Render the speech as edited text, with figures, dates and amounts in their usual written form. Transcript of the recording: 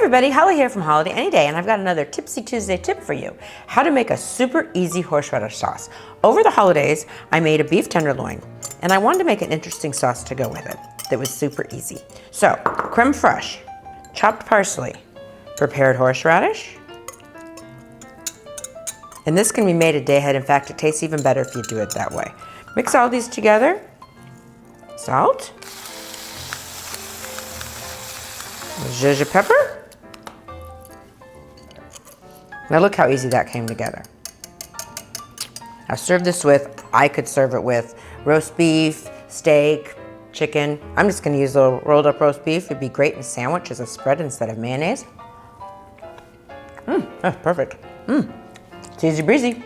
everybody, Holly here from HolliDay AnyDay, and I've got another Tipsy Tuesday tip for you. How to make a super easy horseradish sauce. Over the holidays, I made a beef tenderloin, and I wanted to make an interesting sauce to go with it that was super easy. So, creme fraiche, chopped parsley, prepared horseradish, and this can be made a day ahead. In fact, it tastes even better if you do it that way. Mix all these together, salt, zhuzh pepper. Now look how easy that came together. Now serve this with, I could serve it with roast beef, steak, chicken. I'm just gonna use a little rolled up roast beef. It'd be great in a sandwich as a spread instead of mayonnaise. That's perfect. It's easy breezy.